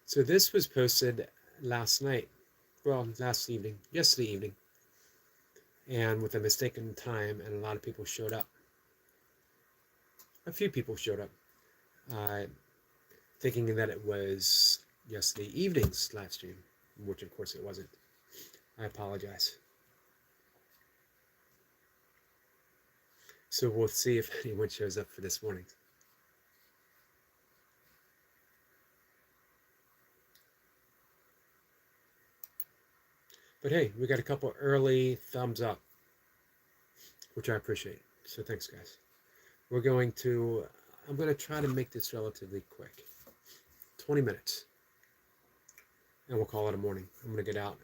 So this was posted last night, well, yesterday evening, and with a mistaken time, and a lot of people showed up. A few people showed up, uh, thinking that it was yesterday evening's live stream, which of course it wasn't. I apologize. So we'll see if anyone shows up for this morning. But hey, we got a couple early thumbs up, which I appreciate. So thanks, guys. I'm going to try to make this relatively quick. 20 minutes. And we'll call it a morning. I'm going to get out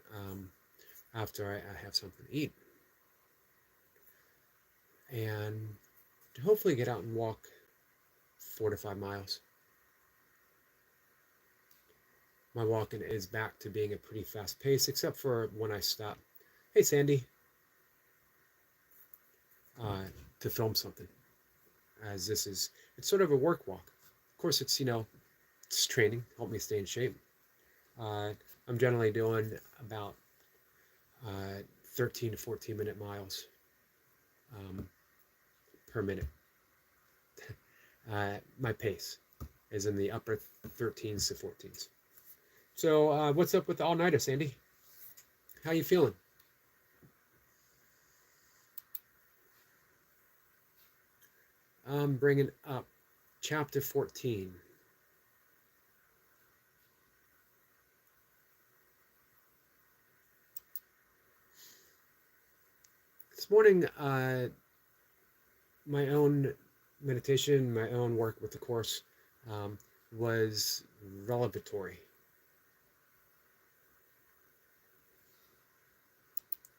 after I have something to eat. And hopefully get out and walk 4 to 5 miles. My walking is back to being a pretty fast pace, except for when I stop. Hey, Sandy. To film something. As it's sort of a work walk. Of course, it's training, help me stay in shape. I'm generally doing about 13 to 14 minute miles per minute. My pace is in the upper 13s to 14s. So what's up with the all-nighter, Sandy? How you feeling? I'm bringing up chapter 14. This morning, my own meditation, my own work with the Course was revelatory.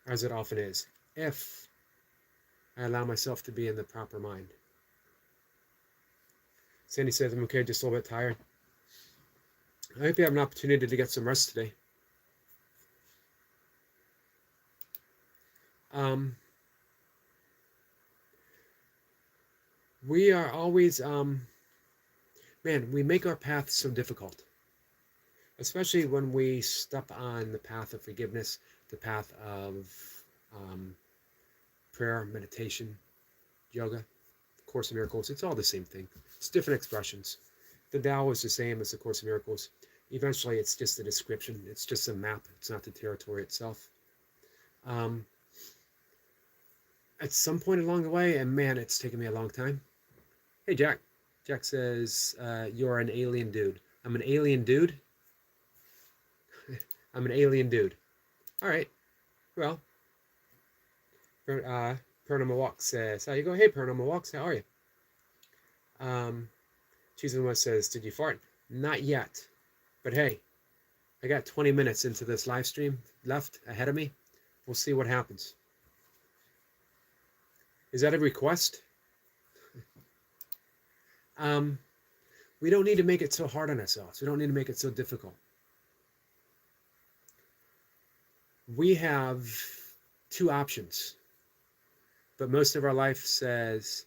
As it often is, if I allow myself to be in the proper mind. Sandy says, I'm okay, just a little bit tired. I hope you have an opportunity to get some rest today. We are always, we make our path so difficult. Especially when we step on the path of forgiveness, the path of prayer, meditation, yoga, Course in Miracles. It's all the same thing. It's different expressions. The Tao is the same as the Course in Miracles. Eventually, it's just a description. It's just a map. It's not the territory itself. At some point along the way, and man, it's taken me a long time. Hey, Jack. Jack says, you're an alien dude. I'm an alien dude? I'm an alien dude. All right. Well, Paranormal Walk says, how you going? Hey, Paranormal Walks, how are you? Cheese and West says, did you fart? Not yet. But hey, I got 20 minutes into this live stream left ahead of me. We'll see what happens. Is that a request? We don't need to make it so hard on ourselves. We don't need to make it so difficult. We have two options. But most of our life says,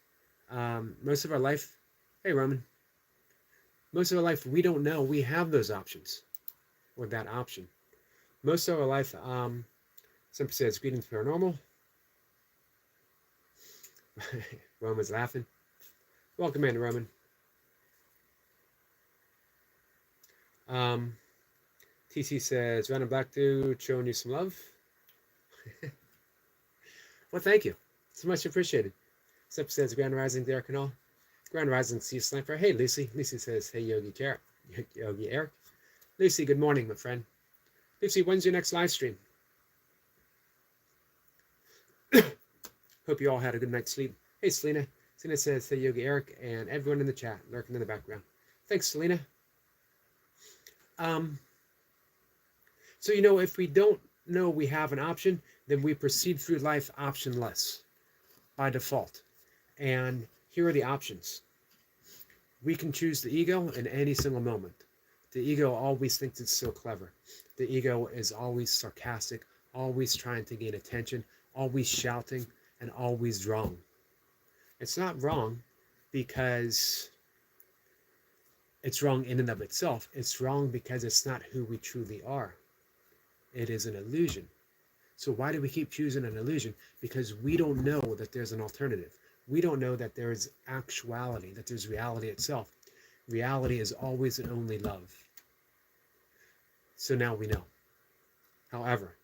hey, Roman. Most of our life, we don't know we have those options or that option. Most of our life, somebody says, greetings, paranormal. Roman's laughing. Welcome in, Roman. TC says, random black dude showing you some love. Well, thank you. It's much appreciated. Sip says, Grand Rising, Derek and all. Grand Rising, Sea Sniper. Hey, Lucy. Lucy says, hey, Yogi Eric. Lucy, good morning, my friend. Lucy, when's your next live stream? Hope you all had a good night's sleep. Hey, Selena. Selena says, hey, Yogi Eric, and everyone in the chat lurking in the background. Thanks, Selena. So, if we don't know we have an option, then we proceed through life optionless by default. And here are the options. We can choose the ego in any single moment. The ego always thinks it's so clever. The ego is always sarcastic, always trying to gain attention, always shouting, and always wrong. It's not wrong because it's wrong in and of itself. It's wrong because it's not who we truly are. It is an illusion. So why do we keep choosing an illusion? Because we don't know that there's an alternative. We don't know that there is actuality, that there's reality itself. Reality is always and only love. So now we know. However,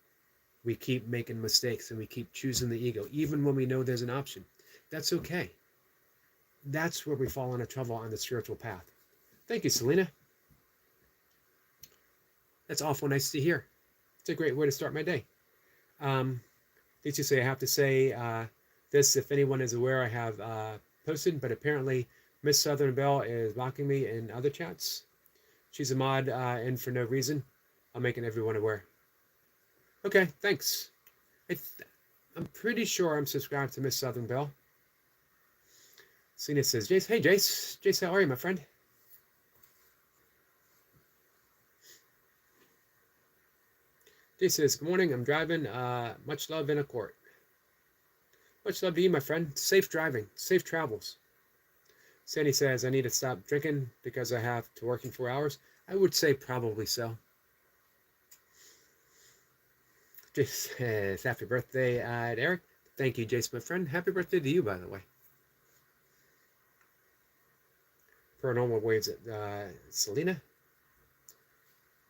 we keep making mistakes and we keep choosing the ego, even when we know there's an option. That's okay. That's where we fall into trouble on the spiritual path. Thank you, Selena. That's awful nice to hear. It's a great way to start my day. Did you say I have to say this? If anyone is aware, I have posted, but apparently Miss Southern Belle is blocking me in other chats. She's a mod and for no reason. I'm making everyone aware. Okay, thanks. I'm pretty sure I'm subscribed to Miss Southern Belle. Selena says, Jace, hey Jace. Jace, how are you, my friend? Jace says, good morning, I'm driving. Much love in a court. Much love to you, my friend. Safe driving, safe travels. Sandy says, I need to stop drinking because I have to work in 4 hours. I would say probably so. Jace says, happy birthday, Eric. Thank you, Jace, my friend. Happy birthday to you, by the way. Paranormal Waves at Selena.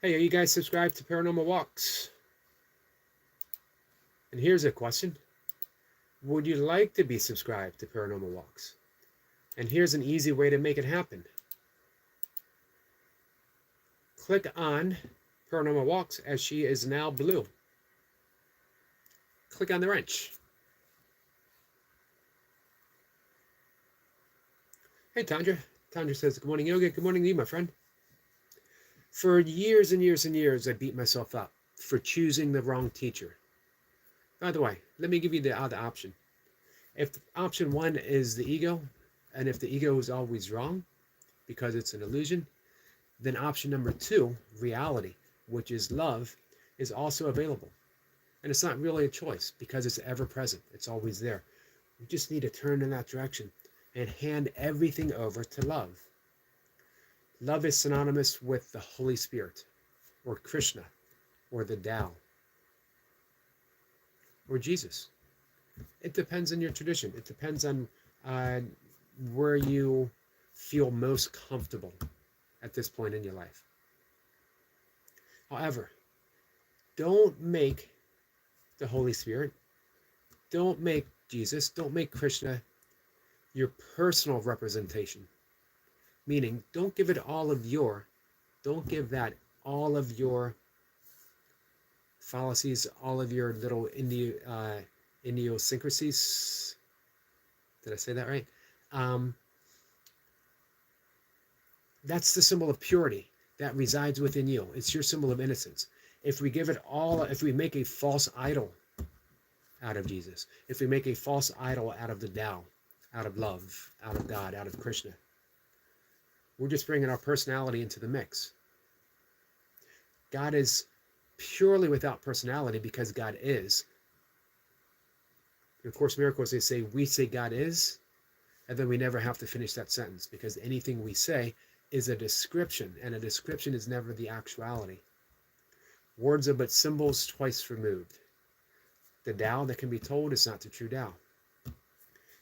Hey, are you guys subscribed to Paranormal Walks? And here's a question. Would you like to be subscribed to Paranormal Walks? And here's an easy way to make it happen. Click on Paranormal Walks as she is now blue. Click on the wrench. Hey, Tandra. Tandra says, good morning, Yogi. Good morning to you, my friend. For years and years and years, I beat myself up for choosing the wrong teacher. By the way, let me give you the other option. If option one is the ego, and if the ego is always wrong, because it's an illusion, then option number two, reality, which is love, is also available. And it's not really a choice because it's ever present. It's always there. We just need to turn in that direction and hand everything over to love. Love is synonymous with the Holy Spirit, or Krishna, or the Tao, or Jesus. It depends on your tradition. It depends on where you feel most comfortable at this point in your life. However, don't make the Holy Spirit, don't make Jesus, don't make Krishna your personal representation. Meaning, don't give that all of your fallacies, all of your little idiosyncrasies. Did I say that right? That's the symbol of purity that resides within you. It's your symbol of innocence. If we give it all, if we make a false idol out of Jesus, if we make a false idol out of the Tao, out of love, out of God, out of Krishna, we're just bringing our personality into the mix. God is purely without personality because God is. In Course in Miracles, they say, we say God is, and then we never have to finish that sentence because anything we say is a description, and a description is never the actuality. Words are but symbols twice removed. The Tao that can be told is not the true Tao.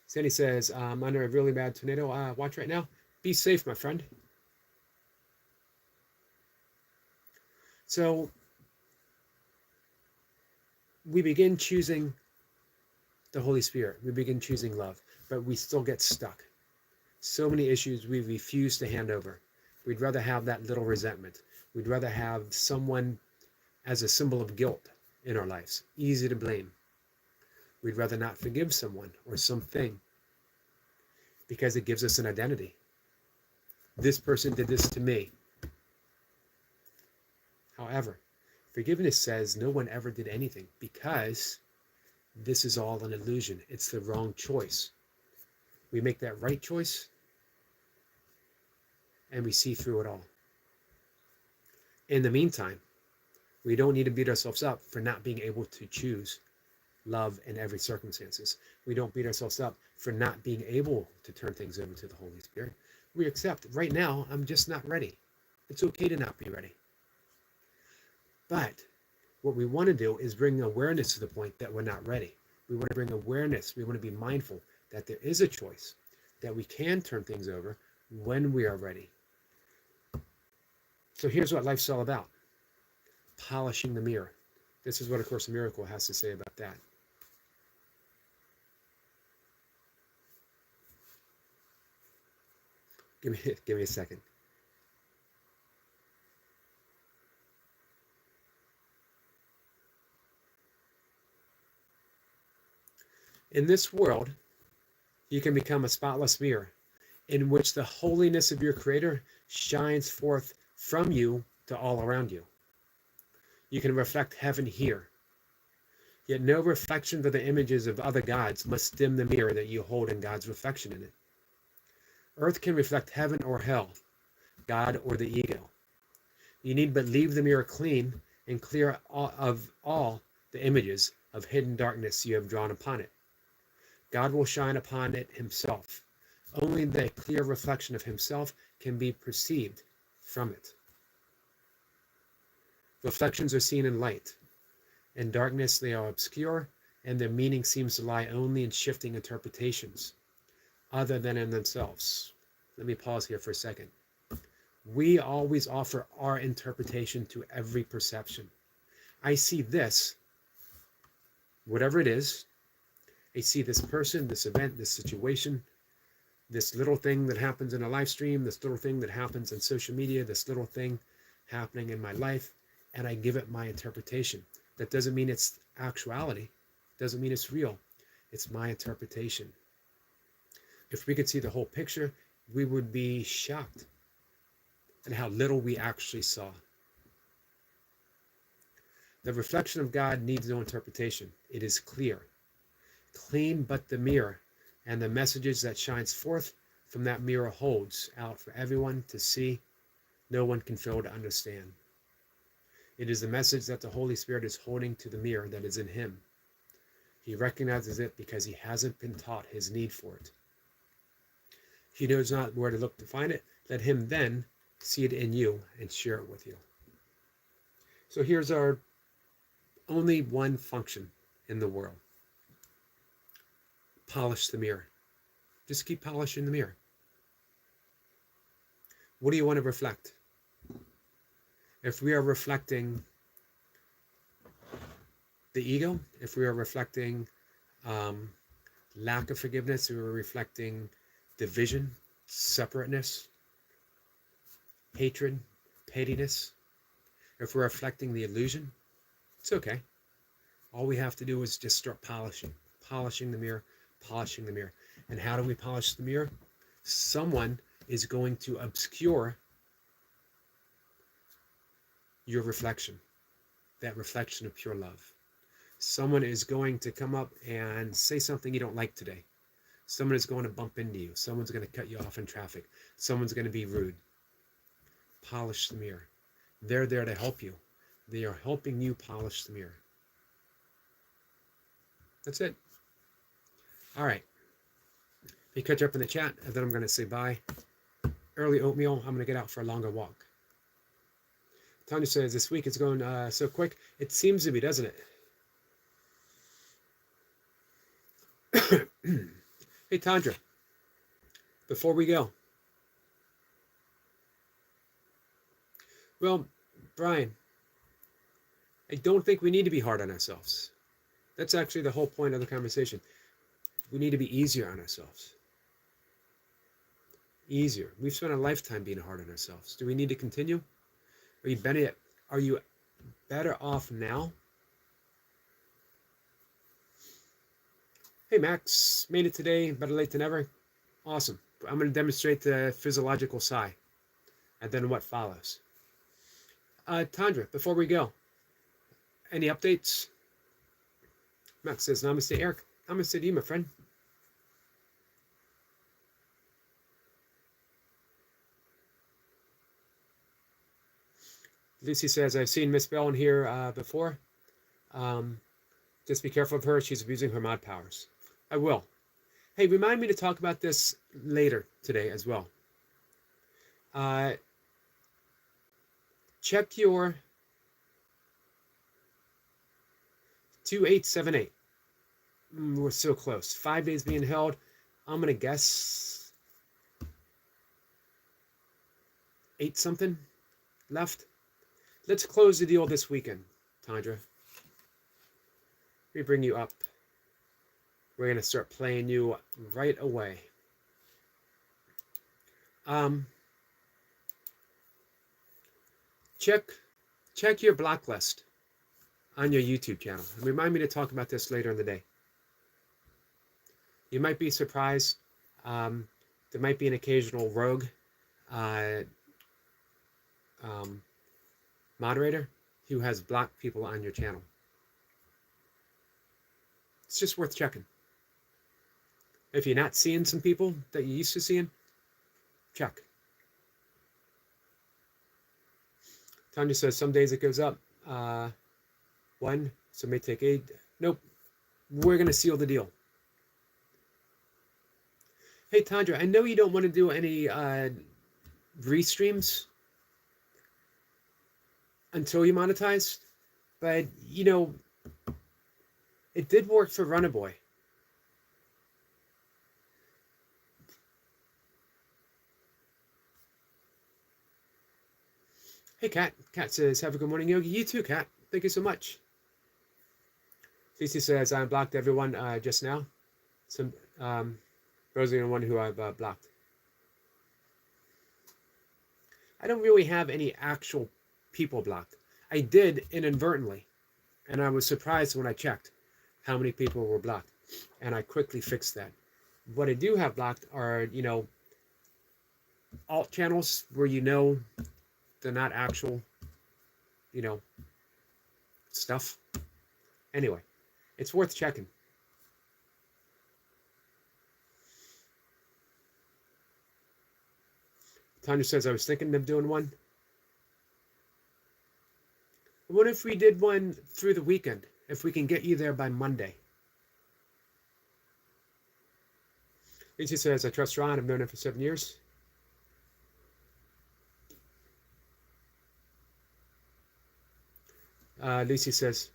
Sandy says, I'm under a really bad tornado watch right now. Be safe, my friend. So we begin choosing the Holy Spirit. We begin choosing love, but we still get stuck. So many issues we refuse to hand over. We'd rather have that little resentment. We'd rather have someone as a symbol of guilt in our lives, easy to blame. We'd rather not forgive someone or something because it gives us an identity. This person did this to me. However, forgiveness says no one ever did anything because this is all an illusion. It's the wrong choice. We make that right choice and we see through it all. In the meantime, we don't need to beat ourselves up for not being able to choose love in every circumstances. We don't beat ourselves up for not being able to turn things over to the Holy Spirit. We accept, right now, I'm just not ready. It's okay to not be ready. But what we want to do is bring awareness to the point that we're not ready. We want to bring awareness. We want to be mindful that there is a choice, that we can turn things over when we are ready. So here's what life's all about: polishing the mirror. This is what A Course in Miracles has to say about that. Give me a second. In this world, you can become a spotless mirror in which the holiness of your Creator shines forth from you to all around you. You can reflect heaven here. Yet no reflections of the images of other gods must dim the mirror that you hold in God's reflection in it. Earth can reflect heaven or hell, God or the ego. You need but leave the mirror clean and clear of all the images of hidden darkness you have drawn upon it. God will shine upon it himself. Only the clear reflection of himself can be perceived from it. Reflections are seen in light. In darkness they are obscure, and their meaning seems to lie only in shifting interpretations, other than in themselves. Let me pause here for a second. We always offer our interpretation to every perception. I see this, whatever it is. I see this person, this event, this situation, this little thing that happens in a live stream, this little thing that happens in social media, this little thing happening in my life, and I give it my interpretation. That doesn't mean it's actuality. Doesn't mean it's real. It's my interpretation. If we could see the whole picture, we would be shocked at how little we actually saw. The reflection of God needs no interpretation. It is clear. Clean but the mirror, and the messages that shines forth from that mirror holds out for everyone to see. No one can fail to understand. It is the message that the Holy Spirit is holding to the mirror that is in him. He recognizes it because he hasn't been taught his need for it. He knows not where to look to find it. Let him then see it in you and share it with you. So here's our only one function in the world. Polish the mirror. Just keep polishing the mirror. What do you want to reflect? If we are reflecting the ego, if we are reflecting lack of forgiveness, if we're reflecting division, separateness, hatred, pettiness, if we're reflecting the illusion, it's okay. All we have to do is just start polishing the mirror, polishing the mirror. And how do we polish the mirror? Someone is going to obscure your reflection, that reflection of pure love. Someone is going to come up and say something you don't like today. Someone is going to bump into you. Someone's going to cut you off in traffic. Someone's going to be rude. Polish the mirror. They're there to help you. They are helping you polish the mirror. That's it. All right. We catch up in the chat, and then I'm going to say bye. Early oatmeal. I'm going to get out for a longer walk. Tanya says, this week it's going so quick. It seems to be, doesn't it? Hey, Tandra, before we go. Well, Brian, I don't think we need to be hard on ourselves. That's actually the whole point of the conversation. We need to be easier on ourselves. Easier. We've spent a lifetime being hard on ourselves. Do we need to continue? Are you better off now? Hey, Max, made it today. Better late than never. Awesome. I'm going to demonstrate the physiological sigh and then what follows. Tandra, before we go, any updates? Max says, Namaste, Eric. Namaste to you, my friend. Lucy says, I've seen Miss Bell in here before. Just be careful of her. She's abusing her mod powers. I will. Hey, remind me to talk about this later today as well. Check your 2878. We're so close. 5 days being held. I'm going to guess 8 something left. Let's close the deal this weekend, Tandra. Let me bring you up. We're going to start playing you right away. Check your blacklist on your YouTube channel. And remind me to talk about this later in the day. You might be surprised. There might be an occasional rogue moderator who has blocked people on your channel. It's just worth checking. If you're not seeing some people that you used to seeing, check. Tanya says some days it goes up 1, so it may take 8. Nope. We're going to seal the deal. Hey, Tandra, I know you don't want to do any restreams until you monetize, but, you know, it did work for Runaboy. Hey, Kat. Kat says, have a good morning, Yogi. You too, Kat. Thank you so much. Cece says, I blocked everyone just now. Some Rosie and one who I've blocked. I don't really have any actual people blocked. I did inadvertently, and I was surprised when I checked how many people were blocked, and I quickly fixed that. What I do have blocked are, you know, alt channels where you know they're not actual, you know, stuff. Anyway, it's worth checking. Tanya says, I was thinking of doing one. What if we did one through the weekend? If we can get you there by Monday. Lucy says, I trust Ron. I've known him for 7 years. Lucy says,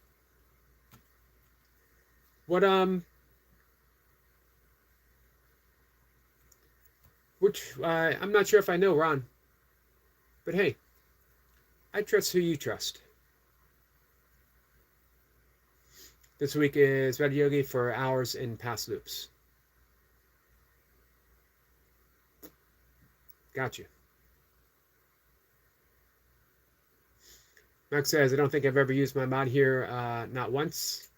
what, I'm not sure if I know Ron, but hey, I trust who you trust. This week is Red Yogi for hours in past loops. Got you. Max says, I don't think I've ever used my mod here, not once.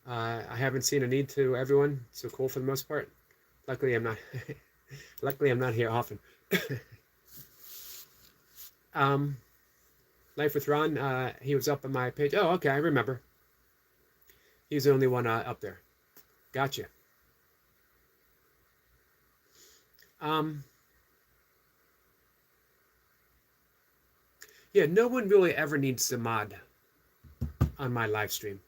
I haven't seen a need to everyone, so cool for the most part. Luckily, I'm not. Luckily, I'm not here often. Life with Ron, he was up on my page. Oh, okay, I remember. He's the only one up there. Gotcha. Yeah, no one really ever needs to mod on my live stream.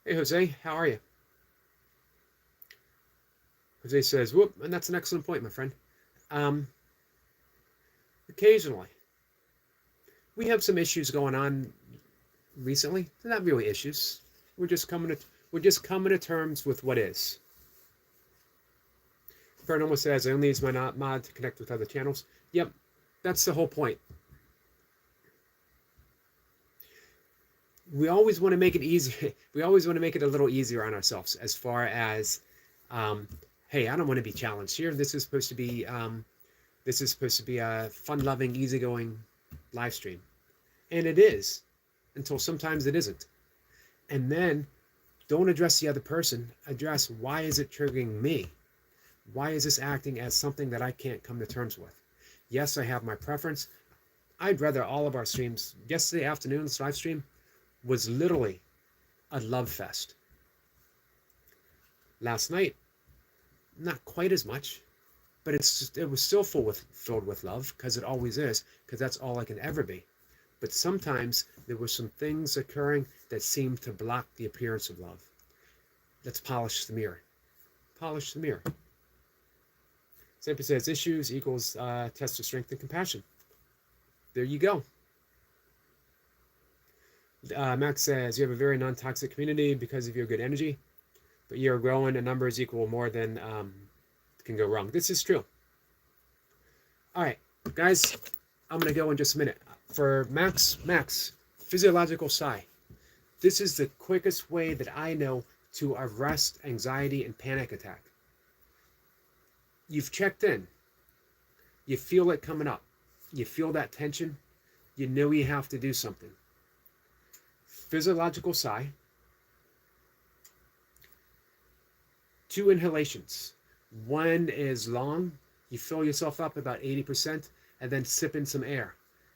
Hey, Jose, how are you? Jose says, whoop, and that's an excellent point, my friend. Occasionally. We have some issues going on recently. They're not really issues. We're just coming to terms with what is. Paranormal says, I only use my mod to connect with other channels. Yep, that's the whole point. We always want to make it easier. We always want to make it a little easier on ourselves as far as, hey, I don't want to be challenged here. This is supposed to be a fun-loving, easygoing live stream. And it is, until sometimes it isn't. And then don't address the other person. Address, why is it triggering me? Why is this acting as something that I can't come to terms with? Yes, I have my preference. I'd rather all of our streams, yesterday afternoon's live stream was literally a love fest. Last night, not quite as much, but it was still filled with love, because it always is, because that's all I can ever be. But sometimes there were some things occurring that seemed to block the appearance of love. Let's polish the mirror. Polish the mirror. Simply says issues equals test of strength and compassion. There you go. Max says you have a very non-toxic community because of your good energy, but you're growing and numbers equal more than can go wrong. This is true. All right, guys, I'm going to go in just a minute. For Max, physiological sigh. This is the quickest way that I know to arrest anxiety and panic attack. You've checked in. You feel it coming up. You feel that tension. You know you have to do something. Physiological sigh. 2 inhalations. One is long. You fill yourself up about 80% and then sip in some air.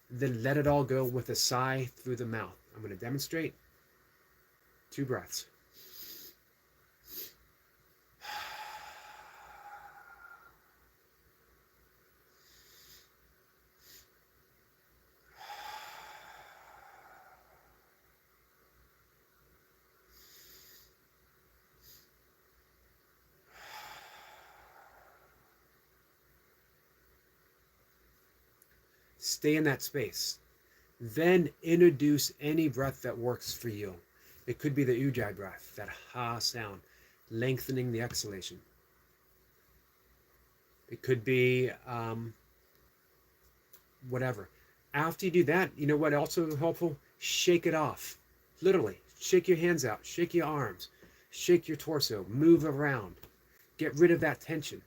Then let it all go with a sigh through the mouth. I'm going to demonstrate. 2 breaths. Stay in that space. Then introduce any breath that works for you. It could be the ujjayi breath, that ha sound, lengthening the exhalation. It could be whatever. After you do that, you know what also helpful? Shake it off. Literally, shake your hands out, shake your arms, shake your torso, move around. Get rid of that tension.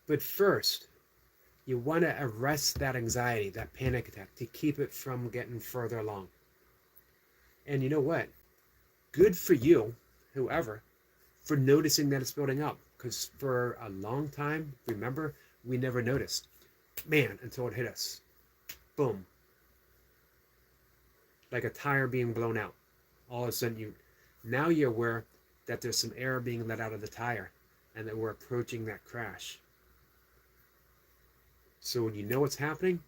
But first, you want to arrest that anxiety, that panic attack, to keep it from getting further along. And you know what? Good for you, whoever, for noticing that it's building up. Because for a long time, remember, we never noticed. Man, until it hit us. Boom. Like a tire being blown out. All of a sudden, now you're aware that there's some air being let out of the tire and that we're approaching that crash. So when you know what's happening,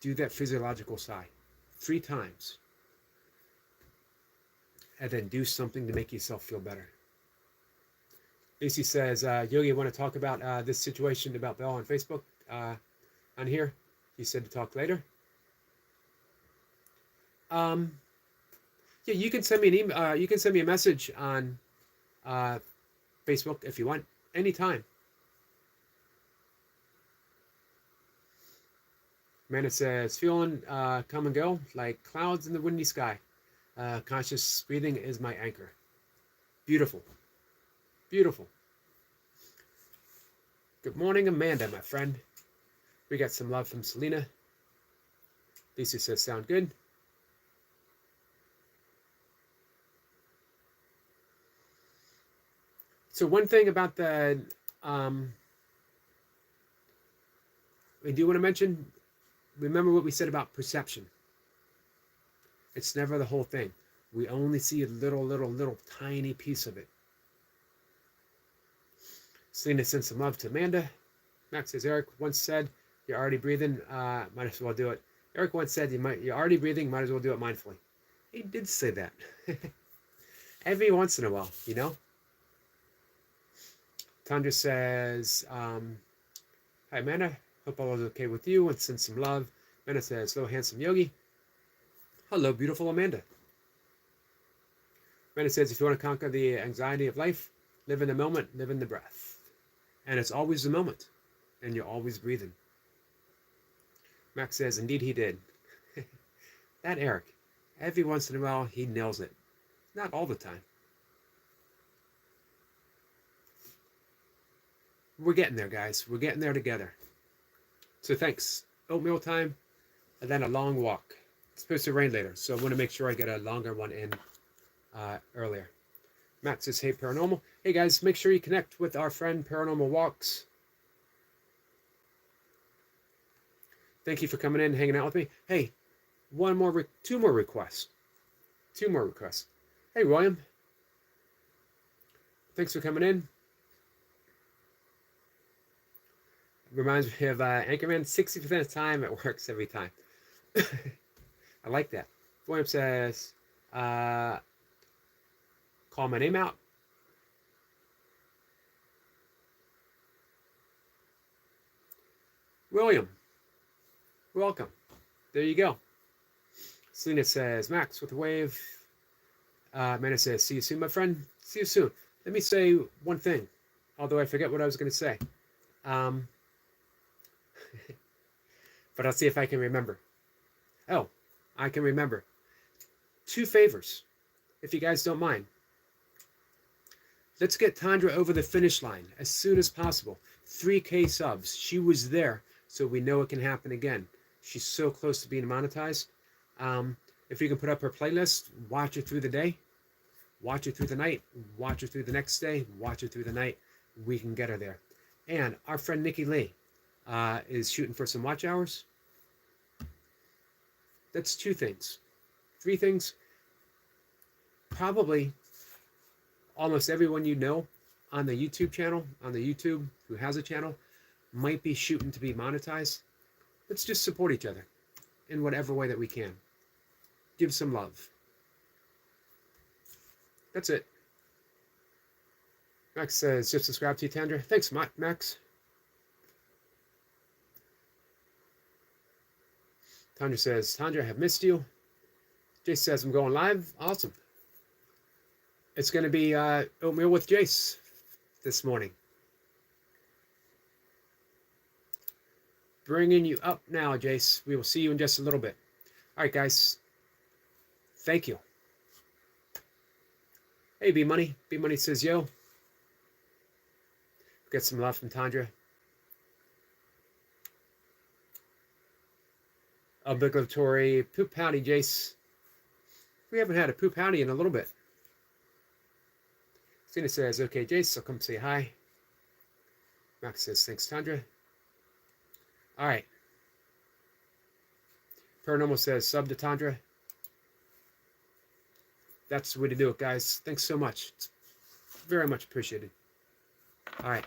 do that physiological sigh 3 times. And then do something to make yourself feel better. Lacey says, Yogi, I want to talk about this situation about Belle on Facebook on here. You said to talk later. Yeah, you can send me an email. You can send me a message on Facebook if you want, anytime. Amanda says, feeling come and go like clouds in the windy sky. Conscious breathing is my anchor. Beautiful. Beautiful. Good morning, Amanda, my friend. We got some love from Selena. Lisa says, sound good. So one thing about the, we do want to mention, remember what we said about perception. It's never the whole thing. We only see a little tiny piece of it. Selena sends some love to Amanda. Max says, Eric once said, you're already breathing, might as well do it. Eric once said, you're already breathing, might as well do it mindfully. He did say that. Every once in a while, you know? Tandra says, hi Amanda, hope all is okay with you, and send some love. Amanda says, hello handsome Yogi. Hello beautiful Amanda. Amanda says, if you want to conquer the anxiety of life, live in the moment, live in the breath. And it's always the moment, and you're always breathing. Max says, indeed he did. That Eric, every once in a while he nails it. Not all the time. We're getting there, guys. We're getting there together. So thanks. Oatmeal time, and then a long walk. It's supposed to rain later, so I want to make sure I get a longer one in earlier. Max says, hey, Paranormal. Hey, guys, make sure you connect with our friend Paranormal Walks. Thank you for coming in and hanging out with me. Hey, two more requests. Hey, William. Thanks for coming in. Reminds me of Anchorman, 60% of the time it works every time. I like that. William says, call my name out. William, welcome. There you go. Selena says, Max with a wave. Amanda says, see you soon, my friend. See you soon. Let me say one thing, although I forget what I was going to say. But I'll see if I can remember. Oh, I can remember. 2 favors, if you guys don't mind. Let's get Tandra over the finish line as soon as possible. 3K subs. She was there, so we know it can happen again. She's so close to being monetized. If you can put up her playlist, watch her through the day, watch her through the night, watch her through the next day, watch her through the night, we can get her there. And our friend Nikki Lee is shooting for some watch hours. That's 2 things. 3 things. Probably almost everyone you know on the YouTube channel, who has a channel, might be shooting to be monetized. Let's just support each other in whatever way that we can. Give some love. That's it. Max says, just subscribe to you, Tandra. Thanks, Max. Tandra says, Tandra, I have missed you. Jace says, I'm going live. Awesome. It's going to be oatmeal with Jace this morning. Bringing you up now, Jace. We will see you in just a little bit. All right, guys. Thank you. Hey, B-Money. B-Money says, yo. Get some love from Tandra. Obligatory poop howdy, Jace. We haven't had a poop howdy in a little bit. Cena says, okay, Jace, I'll come say hi. Max says, thanks, Tandra. All right. Paranormal says, sub to Tandra. That's the way to do it, guys. Thanks so much. It's very much appreciated. All right.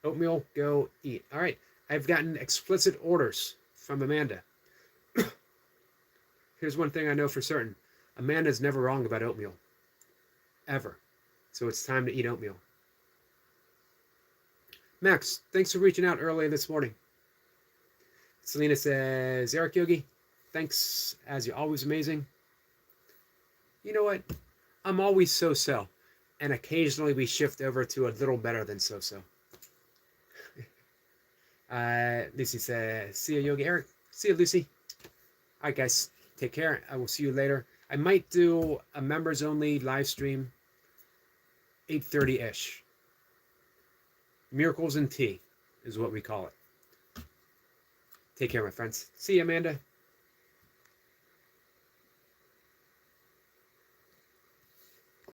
Oatmeal, go eat. All right. I've gotten explicit orders from Amanda. Here's one thing I know for certain. Amanda's never wrong about oatmeal. Ever. So it's time to eat oatmeal. Max, thanks for reaching out early this morning. Selena says, Eric Yogi, thanks, as you're always amazing. You know what? I'm always so-so, and occasionally we shift over to a little better than so-so. Lucy says, see you, Yogi. Eric, see you, Lucy. All right, guys, take care. I will see you later. I might do a members-only live stream, 8:30-ish. Miracles in Tea is what we call it. Take care, my friends. See you, Amanda.